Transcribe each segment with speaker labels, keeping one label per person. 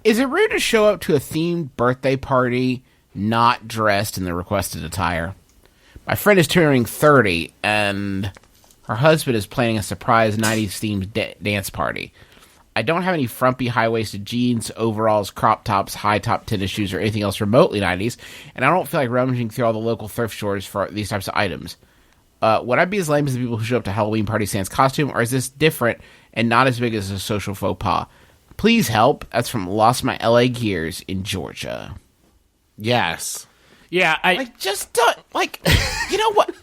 Speaker 1: Is it rude to show up to a themed birthday party not dressed in the requested attire? My friend is turning 30, and her husband is planning a surprise 90s-themed dance party. I don't have any frumpy high-waisted jeans, overalls, crop tops, high-top tennis shoes, or anything else remotely 90s, and I don't feel like rummaging through all the local thrift stores for these types of items. Would I be as lame as the people who show up to Halloween party sans costume, or is this different and not as big as a social faux pas? Please help. That's from Lost My LA Gears in Georgia.
Speaker 2: Yes.
Speaker 3: Yeah,
Speaker 1: just don't, you know what?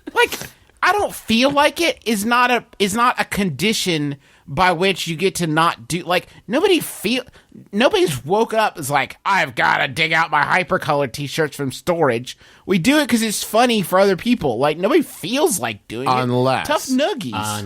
Speaker 1: I don't feel like it is not a condition by which you get to not do, nobody's woke up as like, I've got to dig out my hypercolor t-shirts from storage. We do it because it's funny for other people. Like, nobody feels like doing it. Tough noogies.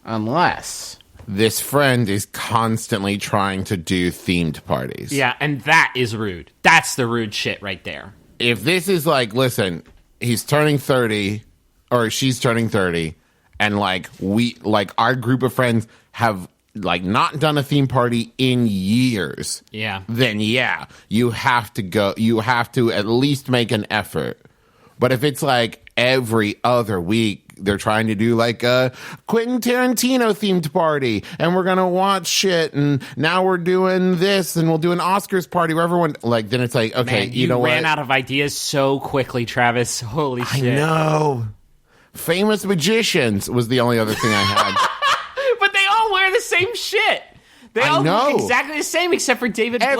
Speaker 1: Unless
Speaker 2: this friend is constantly trying to do themed parties.
Speaker 3: Yeah, and that is rude. That's the rude shit right there.
Speaker 2: If this is like, listen, he's turning 30 or she's turning 30 and our group of friends have not done a theme party in years.
Speaker 3: Yeah.
Speaker 2: Then you have to go, you have to at least make an effort. But if it's like every other week, they're trying to do like a Quentin Tarantino themed party and we're going to watch shit and now we're doing this and we'll do an Oscars party where everyone then it's like, okay,
Speaker 3: man,
Speaker 2: you know what?
Speaker 3: You ran out of ideas so quickly, Travis. Holy shit.
Speaker 2: I know. Famous Magicians was the only other thing I had.
Speaker 3: But they all wear the same shit. They all look exactly the same except for David Blaine.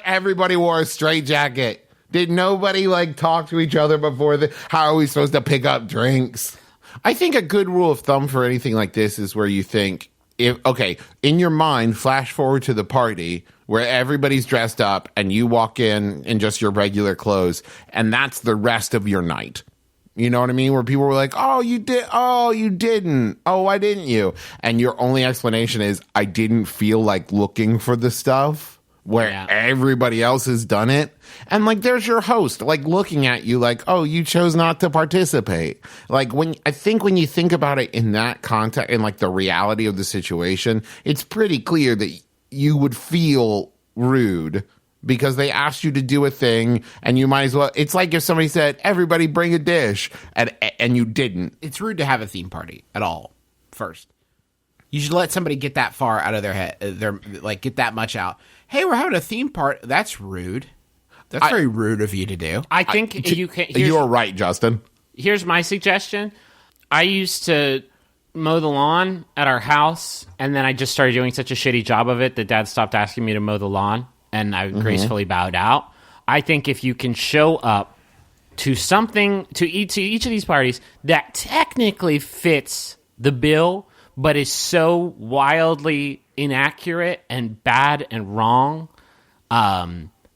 Speaker 2: Everybody wore a straight jacket. Did nobody talk to each other before how are we supposed to pick up drinks? I think a good rule of thumb for anything like this is where you think, in your mind, flash forward to the party where everybody's dressed up and you walk in just your regular clothes, and that's the rest of your night. You know what I mean? Where people were like, oh, you did. Oh, you didn't. Oh, why didn't you? And your only explanation is, I didn't feel like looking for the stuff where everybody else has done it. And there's your host, looking at you oh, you chose not to participate. When you think about it in that context, in the reality of the situation, it's pretty clear that you would feel rude because they asked you to do a thing and you might as well. It's like if somebody said, everybody bring a dish and you didn't.
Speaker 1: It's rude to have a theme party at all. First, you should let somebody get that far out of their head. Get that much out. Hey, we're having a theme party. That's rude. That's very rude of you to do.
Speaker 3: I think you can.
Speaker 2: You're right, Justin.
Speaker 3: Here's my suggestion. I used to mow the lawn at our house, and then I just started doing such a shitty job of it that Dad stopped asking me to mow the lawn, and I gracefully bowed out. I think if you can show up to something, to each of these parties that technically fits the bill, but is so wildly inaccurate and bad and wrong,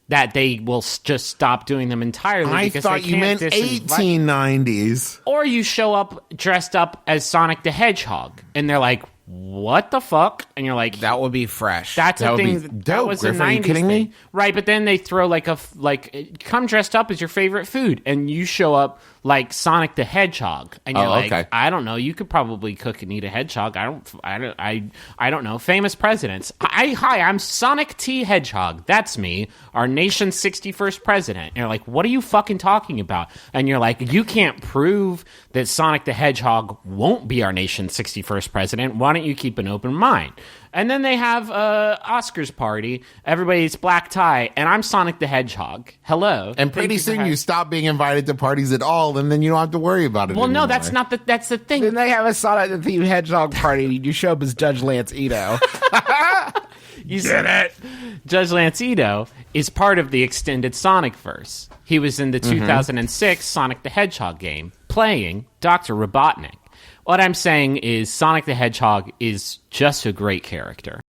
Speaker 3: that they will just stop doing them entirely.
Speaker 2: I thought you meant 1890s.
Speaker 3: Or you show up dressed up as Sonic the Hedgehog, and they're like, what the fuck? And you're like,
Speaker 1: that would be fresh.
Speaker 3: That's
Speaker 2: that
Speaker 3: a thing.
Speaker 2: That was Griff, a 90s are you kidding me?
Speaker 3: Right, but then they throw come dressed up as your favorite food, and you show up like Sonic the Hedgehog, and you're I don't know, you could probably cook and eat a hedgehog. I don't know. Famous presidents. Hi, I'm Sonic T. Hedgehog. That's me, our nation's 61st president. And you're like, what are you fucking talking about? And you're like, you can't prove that Sonic the Hedgehog won't be our nation's 61st president. Why don't you keep an open mind? And then they have a Oscars party. Everybody's black tie, and I'm Sonic the Hedgehog. Hello.
Speaker 2: And pretty soon you stop being invited to parties at all, and then you don't have to worry about it
Speaker 3: Well,
Speaker 2: anymore.
Speaker 3: no, that's the thing.
Speaker 1: Then they have a Sonic the Theme Hedgehog party, and you show up as Judge Lance Ito.
Speaker 3: You get it? Judge Lance Ito is part of the extended Sonic-verse. He was in the 2006 Sonic the Hedgehog game, playing Dr. Robotnik. What I'm saying is Sonic the Hedgehog is just a great character.